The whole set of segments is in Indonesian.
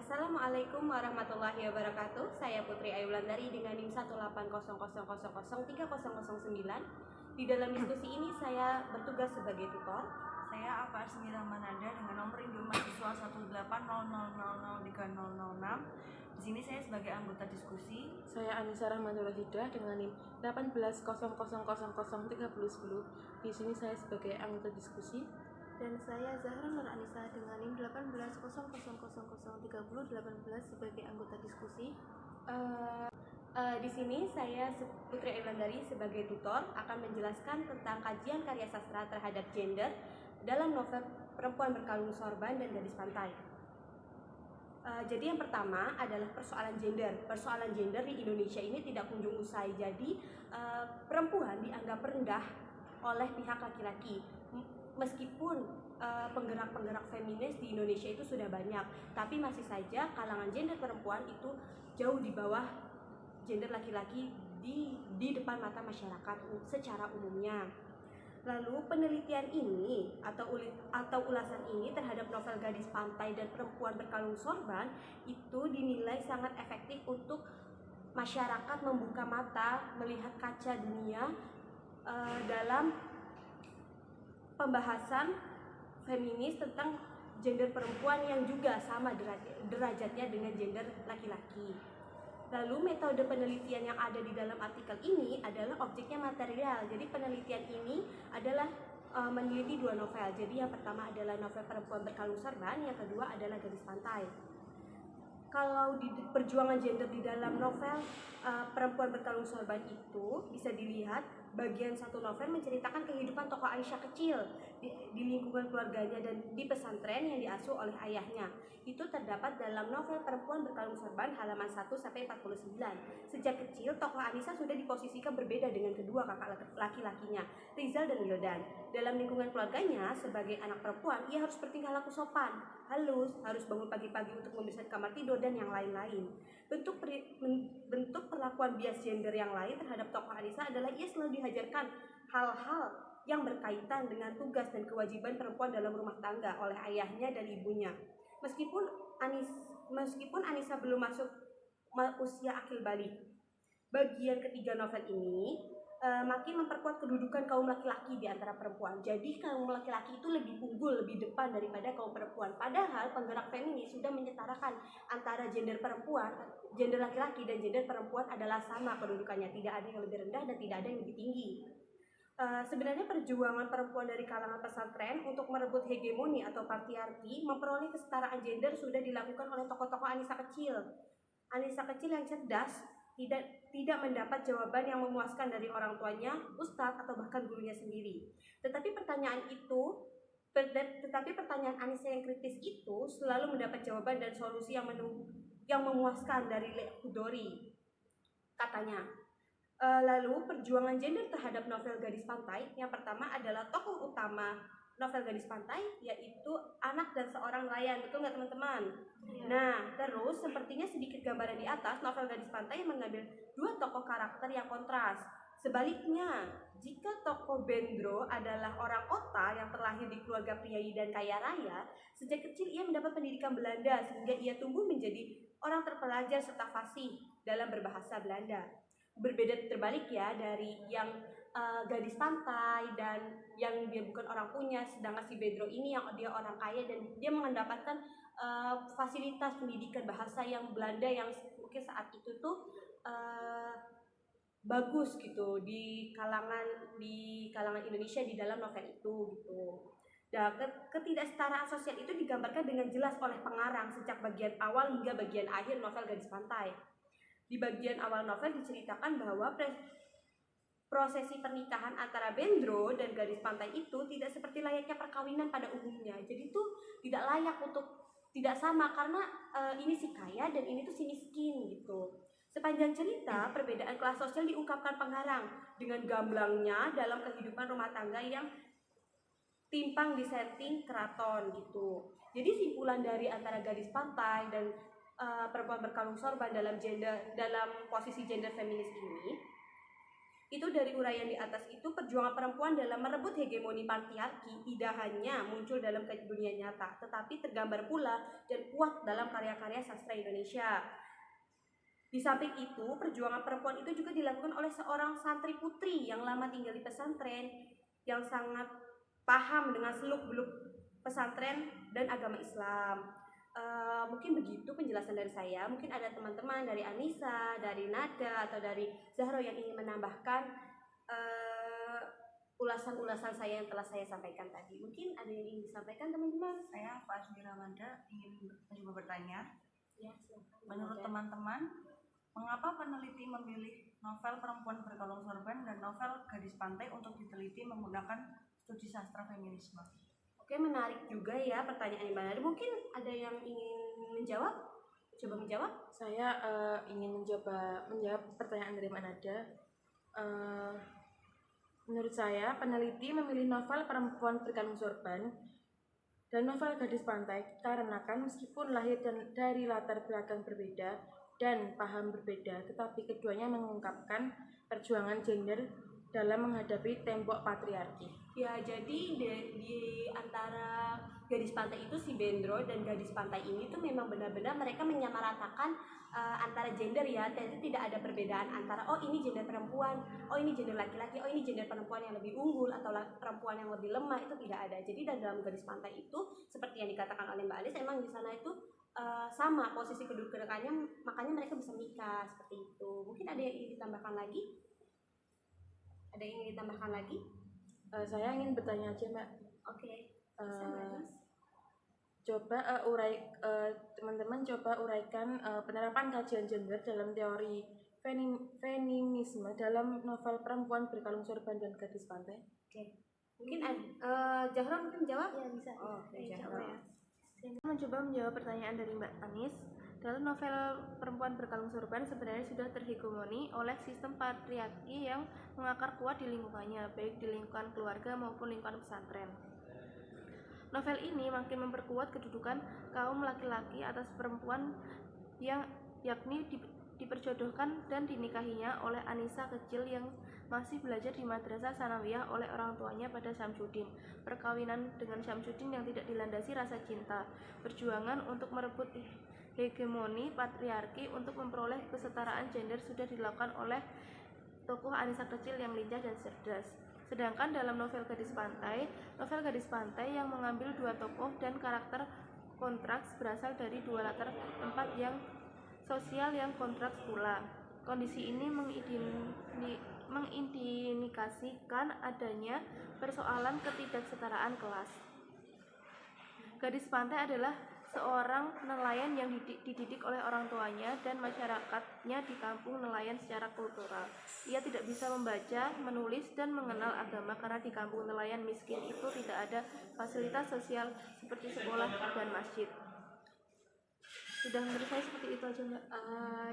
Assalamualaikum warahmatullahi wabarakatuh. Saya Putri Ayu Wulandari dengan NIM 18000003009. Di dalam diskusi ini saya bertugas sebagai tutor. Saya Alfa Arsmira Manada dengan nomor induk mahasiswa 18000030006. Di sini saya sebagai anggota diskusi. Saya Anissa Rahmatul Hidah dengan NIM 18000003010. Di sini saya sebagai anggota diskusi. Dan saya Zahra Nur Anissa dengan NIM 18000003018 sebagai anggota diskusi. Di sini saya Putri Ayu Wulandari sebagai tutor akan menjelaskan tentang kajian karya sastra terhadap gender dalam novel Perempuan Berkalung Sorban dan Gadis Pantai. Jadi yang pertama adalah persoalan gender. Persoalan gender di Indonesia ini tidak kunjung usai. Jadi perempuan dianggap rendah oleh pihak laki-laki. Meskipun penggerak-penggerak feminis di Indonesia itu sudah banyak, tapi masih saja kalangan gender perempuan itu jauh di bawah gender laki-laki di depan mata masyarakat secara umumnya. Lalu penelitian ini atau ulasan ini terhadap novel Gadis Pantai dan Perempuan Berkalung Sorban itu dinilai sangat efektif untuk masyarakat membuka mata, melihat kaca dunia dalam pembahasan feminis tentang gender perempuan yang juga sama derajatnya dengan gender laki-laki. Lalu metode penelitian yang ada di dalam artikel ini adalah objeknya material. Jadi penelitian ini adalah meneliti dua novel. Jadi yang pertama adalah novel Perempuan Berkalung Sorban, yang kedua adalah Gadis Pantai. Kalau di perjuangan gender di dalam novel Perempuan Berkalung Sorban itu bisa dilihat bagian satu novel menceritakan kehidupan tokoh Aisyah kecil di lingkungan keluarganya dan di pesantren yang diasuh oleh ayahnya. Itu terdapat dalam novel Perempuan Berkalung Sorban halaman 1-49. Sejak kecil tokoh Anissa sudah diposisikan berbeda dengan kedua kakak laki-lakinya, Rizal dan Wildan. Dalam lingkungan keluarganya sebagai anak perempuan, ia harus bertingkah laku sopan, halus, harus bangun pagi-pagi untuk membersihkan kamar tidur dan yang lain-lain. Bentuk perlakuan bias gender yang lain terhadap tokoh Anissa adalah ia selalu dihajarkan hal-hal yang berkaitan dengan tugas dan kewajiban perempuan dalam rumah tangga oleh ayahnya dan ibunya. Meskipun Anissa belum masuk usia akil balik. Bagian ketiga novel ini makin memperkuat kedudukan kaum laki-laki di antara perempuan. Jadi kaum laki-laki itu lebih unggul, lebih depan daripada kaum perempuan. Padahal penggerak feminis sudah menyetarakan antara gender perempuan, gender laki-laki dan gender perempuan adalah sama kedudukannya. Tidak ada yang lebih rendah dan tidak ada yang lebih tinggi. Sebenarnya perjuangan perempuan dari kalangan pesantren untuk merebut hegemoni atau patriarki, memperoleh kesetaraan gender sudah dilakukan oleh tokoh-tokoh Anissa kecil. Anissa kecil yang cerdas tidak mendapat jawaban yang memuaskan dari orang tuanya, ustadz atau bahkan gurunya sendiri. Tetapi pertanyaan Anissa yang kritis itu selalu mendapat jawaban dan solusi yang memuaskan dari Le Hudori. Katanya, lalu perjuangan gender terhadap novel Gadis Pantai, yang pertama adalah tokoh utama novel Gadis Pantai yaitu anak dan seorang nelayan. Betul nggak teman-teman? Ya. Nah, terus sepertinya sedikit gambaran di atas, novel Gadis Pantai mengambil dua tokoh karakter yang kontras. Sebaliknya, jika tokoh Bendro adalah orang kota yang terlahir di keluarga priai dan kaya raya, sejak kecil ia mendapat pendidikan Belanda sehingga ia tumbuh menjadi orang terpelajar serta fasih dalam berbahasa Belanda. Berbeda terbalik ya dari yang Gadis Pantai dan yang dia bukan orang punya, sedangkan si Bedro ini yang dia orang kaya dan dia mendapatkan fasilitas pendidikan bahasa yang Belanda yang mungkin saat itu tuh bagus gitu di kalangan Indonesia di dalam novel itu gitu. Dan ketidaksetaraan sosial itu digambarkan dengan jelas oleh pengarang sejak bagian awal hingga bagian akhir novel Gadis Pantai. Di bagian awal novel diceritakan bahwa prosesi pernikahan antara Bendro dan Gadis Pantai itu tidak seperti layaknya perkawinan pada umumnya. Jadi itu tidak layak untuk tidak sama karena ini si kaya dan ini tuh si miskin gitu. Sepanjang cerita, perbedaan kelas sosial diungkapkan pengarang dengan gamblangnya dalam kehidupan rumah tangga yang timpang di setting keraton gitu. Jadi simpulan dari antara Gadis Pantai dan Perempuan Berkalung Sorban dalam posisi gender feminis ini Itu dari uraian di atas itu, perjuangan perempuan dalam merebut hegemoni patriarki tidak hanya muncul dalam dunia nyata, tetapi tergambar pula dan kuat dalam karya-karya sastra Indonesia. Di samping itu, perjuangan perempuan itu juga dilakukan oleh seorang santri putri yang lama tinggal di pesantren, yang sangat paham dengan seluk-beluk pesantren dan agama Islam. Mungkin begitu penjelasan dari saya. Mungkin ada teman-teman dari Anissa, dari Nada, atau dari Zahro yang ingin menambahkan ulasan-ulasan saya yang telah saya sampaikan tadi. Mungkin ada yang ingin disampaikan teman-teman? Saya Pak Asmira Manda ingin mencoba bertanya. Ya, silakan. Menurut teman-teman, mengapa peneliti memilih novel Perempuan Berkalung Sorban dan novel Gadis Pantai untuk diteliti menggunakan studi sastra feminisme? Oke, menarik juga ya pertanyaan Mbak Nada. Mungkin ada yang ingin menjawab? Coba menjawab. Saya ingin menjawab pertanyaan dari Mbak Nada. Menurut saya, peneliti memilih novel Perempuan Berkalung Sorban dan novel Gadis Pantai karena meskipun lahir dari latar belakang berbeda dan paham berbeda, tetapi keduanya mengungkapkan perjuangan gender dalam menghadapi tembok patriarki. Ya, jadi di antara Gadis Pantai itu si Bendro dan Gadis Pantai ini tuh memang benar-benar mereka menyamaratakan antara gender ya, jadi tidak ada perbedaan antara oh ini gender perempuan, oh ini gender laki-laki, oh ini gender perempuan yang lebih unggul atau perempuan yang lebih lemah, itu tidak ada. Jadi dalam Gadis Pantai itu seperti yang dikatakan oleh Mbak Alis, emang di sana itu sama posisi kedudukannya, makanya mereka bisa menikah seperti itu. Mungkin ada yang ingin ditambahkan lagi? Ada yang ingin ditambahkan lagi? Saya ingin bertanya aja, Mbak. Oke. Coba teman-teman coba uraikan penerapan kajian gender dalam teori feminisme dalam novel Perempuan Berkalung Sorban dan Gadis Pantai. Oke. Mungkin Zahra mungkin jawab? Ya, bisa. Oh, oke, Zahra. Ya. Saya mencoba menjawab pertanyaan dari Mbak Anis. Dalam novel Perempuan Berkalung Sorban sebenarnya sudah terhegemoni oleh sistem patriarki yang mengakar kuat di lingkungannya, baik di lingkungan keluarga maupun lingkungan pesantren. Novel ini makin memperkuat kedudukan kaum laki-laki atas perempuan yang yakni diperjodohkan dan dinikahinya oleh Anissa kecil yang masih belajar di madrasah sanawiyah oleh orang tuanya pada Syamsuddin. Perkawinan dengan Syamsuddin yang tidak dilandasi rasa cinta. Perjuangan untuk merebut hegemoni patriarki untuk memperoleh kesetaraan gender sudah dilakukan oleh tokoh Anissa kecil yang lincah dan cerdas. Sedangkan dalam novel Gadis Pantai yang mengambil dua tokoh dan karakter kontraks berasal dari dua latar tempat yang sosial yang kontraks pula. Kondisi ini mengindikasikan adanya persoalan ketidaksetaraan kelas. Gadis Pantai adalah seorang nelayan yang dididik oleh orang tuanya dan masyarakatnya di kampung nelayan secara kultural. Ia tidak bisa membaca, menulis, dan mengenal agama karena di kampung nelayan miskin itu tidak ada fasilitas sosial seperti sekolah dan masjid. Sudah menurut saya seperti itu aja, Mbak.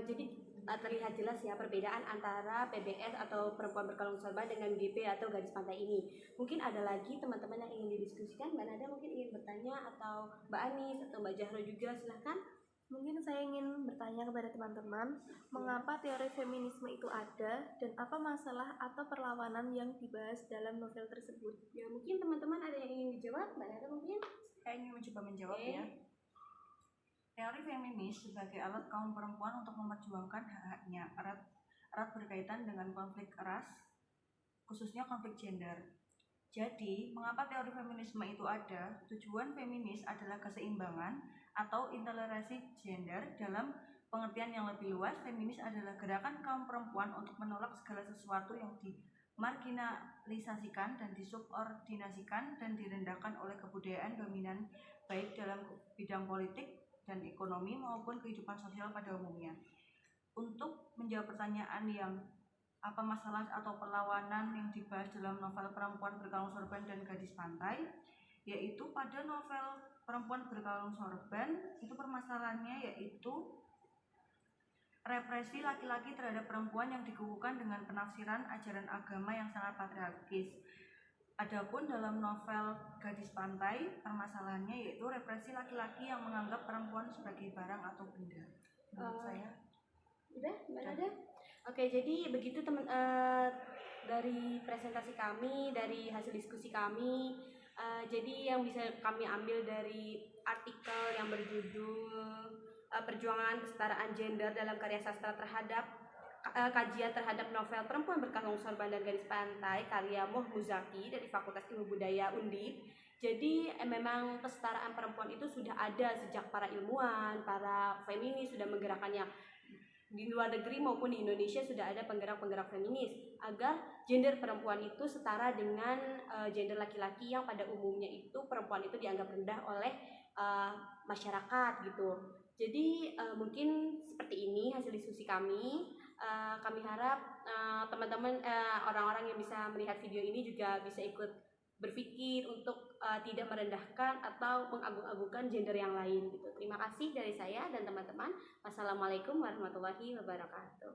Jadi terlihat jelas ya perbedaan antara PBS atau Perempuan Berkalung Sorban dengan GP atau Gadis Pantai ini. Mungkin ada lagi teman-teman yang ingin didiskusikan. Mbak Nada mungkin ingin bertanya, atau Mbak Anis atau Mbak Zahro juga, silahkan. Mungkin saya ingin bertanya kepada teman-teman, mengapa teori feminisme itu ada dan apa masalah atau perlawanan yang dibahas dalam novel tersebut? Ya, mungkin teman-teman ada yang ingin dijawab. Mbak Nada mungkin? Saya ingin mencoba menjawab ya. Teori feminis sebagai alat kaum perempuan untuk memperjuangkan hak-haknya erat berkaitan dengan konflik ras, khususnya konflik gender. Jadi, mengapa teori feminisme itu ada? Tujuan feminis adalah keseimbangan atau intoleransi gender. Dalam pengertian yang lebih luas, feminis adalah gerakan kaum perempuan untuk menolak segala sesuatu yang dimarginalisasikan dan disubordinasikan dan direndahkan oleh kebudayaan dominan, baik dalam bidang politik dan ekonomi maupun kehidupan sosial pada umumnya. Untuk menjawab pertanyaan yang apa masalah atau perlawanan yang dibahas dalam novel Perempuan Berkalung Sorban dan Gadis Pantai, yaitu pada novel Perempuan Berkalung Sorban itu permasalahannya yaitu represi laki-laki terhadap perempuan yang dikukuhkan dengan penafsiran ajaran agama yang sangat patriarkis. Adapun dalam novel Gadis Pantai, permasalahannya yaitu represi laki-laki yang menganggap perempuan sebagai barang atau benda. Menurut saya. Udah, Mbak Nada? Oke, jadi begitu dari presentasi kami, dari hasil diskusi kami, jadi yang bisa kami ambil dari artikel yang berjudul Perjuangan Kesetaraan Gender dalam Karya Sastra terhadap kajian terhadap novel Perempuan Berkalung Sorban dan Gadis Pantai karya Moh Muzaki dari Fakultas Ilmu Budaya Undip. Jadi memang kesetaraan perempuan itu sudah ada sejak para ilmuwan, para feminis sudah menggerakkannya. Di luar negeri maupun di Indonesia sudah ada penggerak-penggerak feminis agar gender perempuan itu setara dengan gender laki-laki yang pada umumnya itu perempuan itu dianggap rendah oleh masyarakat gitu. Jadi mungkin seperti ini hasil diskusi kami. Kami harap teman-teman orang-orang yang bisa melihat video ini juga bisa ikut berpikir untuk tidak merendahkan atau mengagung-agungkan gender yang lain gitu. Terima kasih dari saya dan teman-teman. Wassalamualaikum warahmatullahi wabarakatuh.